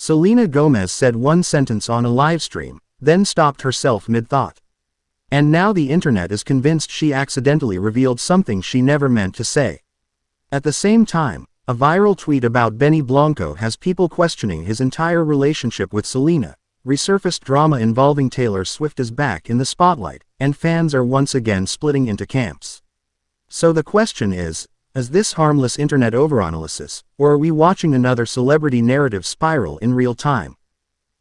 Selena Gomez said one sentence on a livestream, then stopped herself mid-thought. And now the internet is convinced she accidentally revealed something she never meant to say. At the same time, a viral tweet about Benny Blanco has people questioning his entire relationship with Selena. Resurfaced drama involving Taylor Swift is back in the spotlight, and fans are once again splitting into camps. So the question is this harmless internet overanalysis, or are we watching another celebrity narrative spiral in real time?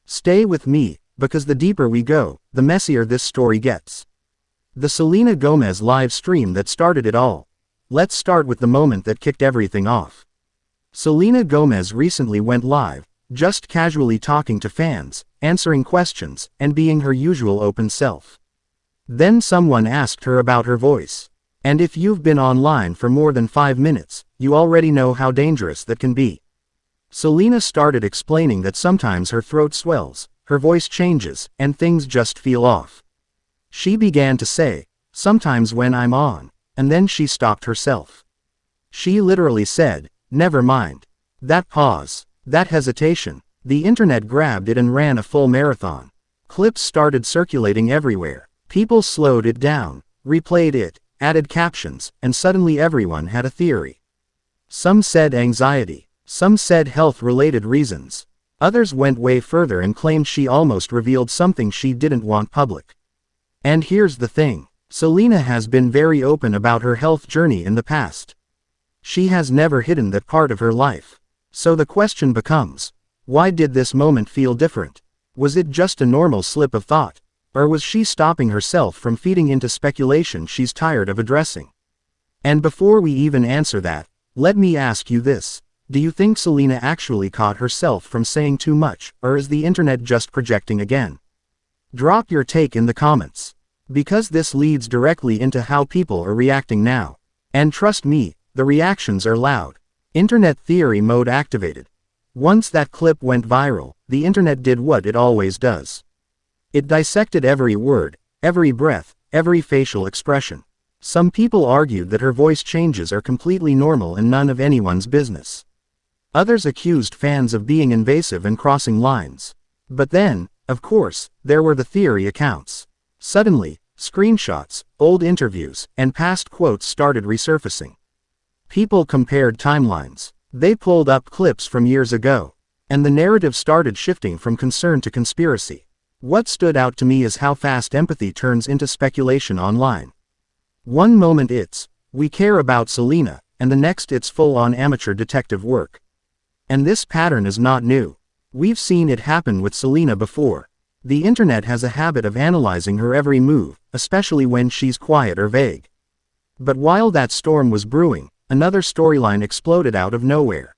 Stay with me, because the deeper we go, the messier this story gets. The Selena Gomez live stream that started it all. Let's start with the moment that kicked everything off. Selena Gomez recently went live, just casually talking to fans, answering questions, and being her usual open self. Then someone asked her about her voice. And if you've been online for more than 5 minutes, you already know how dangerous that can be. Selena started explaining that sometimes her throat swells, her voice changes, and things just feel off. She began to say, "Sometimes when I'm on," and then she stopped herself. She literally said, "Never mind." That pause, that hesitation, the internet grabbed it and ran a full marathon. Clips started circulating everywhere. People slowed it down, replayed it, added captions, and suddenly everyone had a theory. Some said anxiety. Some said health-related reasons. Others went way further and claimed she almost revealed something she didn't want public. And here's the thing. Selena has been very open about her health journey in the past. She has never hidden that part of her life. So the question becomes, why did this moment feel different? Was it just a normal slip of thought? Or was she stopping herself from feeding into speculation she's tired of addressing? And before we even answer that, let me ask you this. Do you think Selena actually caught herself from saying too much, or is the internet just projecting again? Drop your take in the comments. Because this leads directly into how people are reacting now. And trust me, the reactions are loud. Internet theory mode activated. Once that clip went viral, the internet did what it always does. It dissected every word, every breath, every facial expression. Some people argued that her voice changes are completely normal and none of anyone's business. Others accused fans of being invasive and crossing lines. But then, of course, there were the theory accounts. Suddenly, screenshots, old interviews, and past quotes started resurfacing. People compared timelines. They pulled up clips from years ago. And the narrative started shifting from concern to conspiracy. What stood out to me is how fast empathy turns into speculation online. One moment it's, "We care about Selena," and the next it's full-on amateur detective work. And this pattern is not new. We've seen it happen with Selena before. The internet has a habit of analyzing her every move, especially when she's quiet or vague. But while that storm was brewing, another storyline exploded out of nowhere.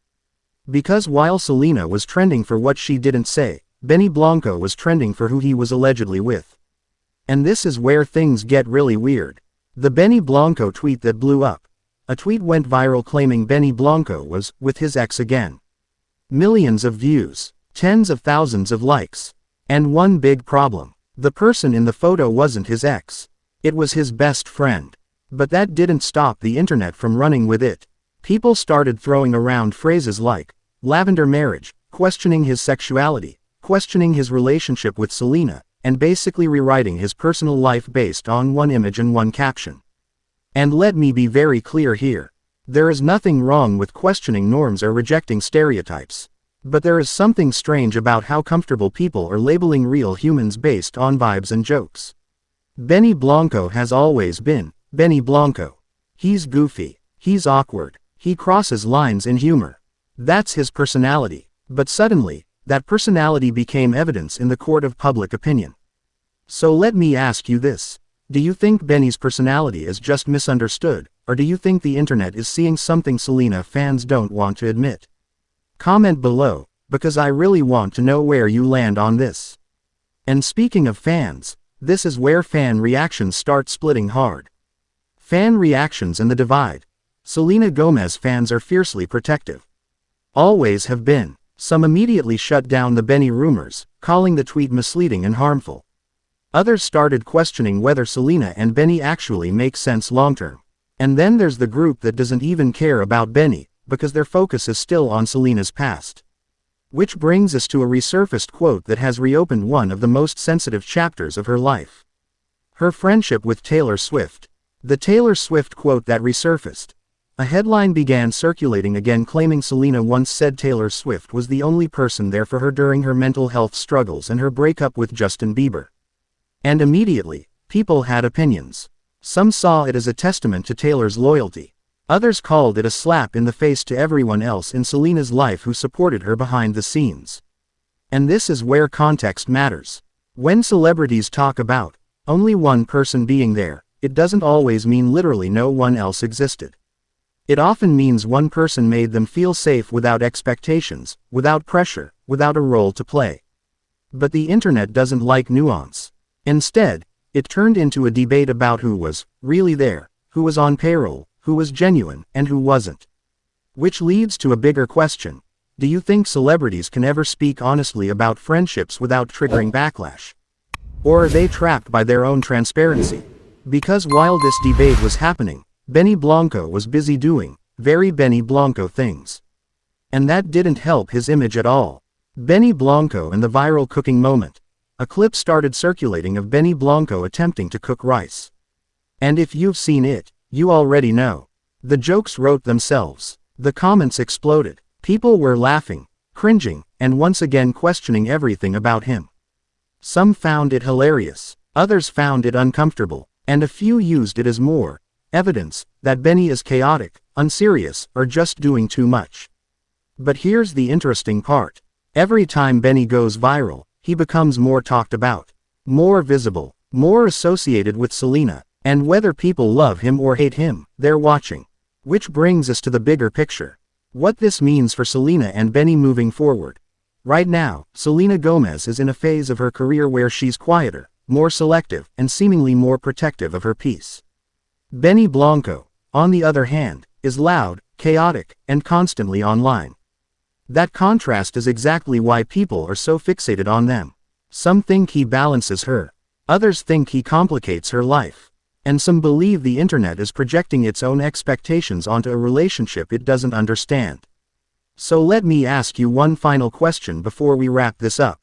Because while Selena was trending for what she didn't say, Benny Blanco was trending for who he was allegedly with. And this is where things get really weird. The Benny Blanco tweet that blew up. A tweet went viral claiming Benny Blanco was with his ex again. Millions of views, tens of thousands of likes. And one big problem. The person in the photo wasn't his ex. It was his best friend. But that didn't stop the internet from running with it. People started throwing around phrases like, "lavender marriage," questioning his sexuality, questioning his relationship with Selena, and basically rewriting his personal life based on one image and one caption. And let me be very clear here. There is nothing wrong with questioning norms or rejecting stereotypes. But there is something strange about how comfortable people are labeling real humans based on vibes and jokes. Benny Blanco has always been Benny Blanco. He's goofy. He's awkward. He crosses lines in humor. That's his personality. But suddenly, that personality became evidence in the court of public opinion. So let me ask you this. Do you think Benny's personality is just misunderstood, or do you think the internet is seeing something Selena fans don't want to admit? Comment below, because I really want to know where you land on this. And speaking of fans, this is where fan reactions start splitting hard. Fan reactions and the divide. Selena Gomez fans are fiercely protective. Always have been. Some immediately shut down the Benny rumors, calling the tweet misleading and harmful. Others started questioning whether Selena and Benny actually make sense long-term. And then there's the group that doesn't even care about Benny, because their focus is still on Selena's past. Which brings us to a resurfaced quote that has reopened one of the most sensitive chapters of her life. Her friendship with Taylor Swift. The Taylor Swift quote that resurfaced. A headline began circulating again claiming Selena once said Taylor Swift was the only person there for her during her mental health struggles and her breakup with Justin Bieber. And immediately, people had opinions. Some saw it as a testament to Taylor's loyalty. Others called it a slap in the face to everyone else in Selena's life who supported her behind the scenes. And this is where context matters. When celebrities talk about only one person being there, it doesn't always mean literally no one else existed. It often means one person made them feel safe without expectations, without pressure, without a role to play. But the internet doesn't like nuance. Instead, it turned into a debate about who was really there, who was on payroll, who was genuine, and who wasn't. Which leads to a bigger question. Do you think celebrities can ever speak honestly about friendships without triggering backlash? Or are they trapped by their own transparency? Because while this debate was happening, Benny Blanco was busy doing very Benny Blanco things. And that didn't help his image at all. Benny Blanco and the viral cooking moment. A clip started circulating of Benny Blanco attempting to cook rice. And if you've seen it, you already know. The jokes wrote themselves. The comments exploded. People were laughing, cringing, and once again questioning everything about him. Some found it hilarious. Others found it uncomfortable. And a few used it as more evidence that Benny is chaotic, unserious, or just doing too much. But here's the interesting part. Every time Benny goes viral, he becomes more talked about, more visible, more associated with Selena, and whether people love him or hate him, they're watching. Which brings us to the bigger picture. What this means for Selena and Benny moving forward. Right now, Selena Gomez is in a phase of her career where she's quieter, more selective, and seemingly more protective of her peace. Benny Blanco, on the other hand, is loud, chaotic, and constantly online. That contrast is exactly why people are so fixated on them. Some think he balances her. Others think he complicates her life. And some believe the internet is projecting its own expectations onto a relationship it doesn't understand. So let me ask you one final question before we wrap this up.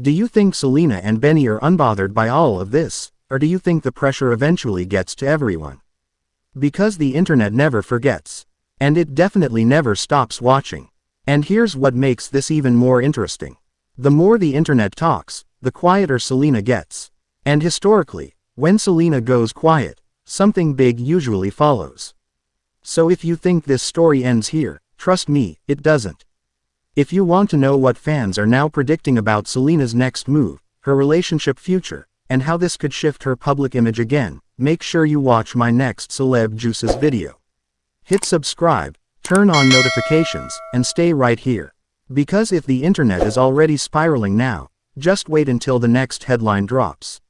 Do you think Selena and Benny are unbothered by all of this, or do you think the pressure eventually gets to everyone? Because the internet never forgets. And it definitely never stops watching. And here's what makes this even more interesting. The more the internet talks, the quieter Selena gets. And historically, when Selena goes quiet, something big usually follows. So if you think this story ends here, trust me, it doesn't. If you want to know what fans are now predicting about Selena's next move, her relationship future, and how this could shift her public image again, make sure you watch my next Celeb Juices video. Hit subscribe, turn on notifications, and stay right here. Because if the internet is already spiraling now, just wait until the next headline drops.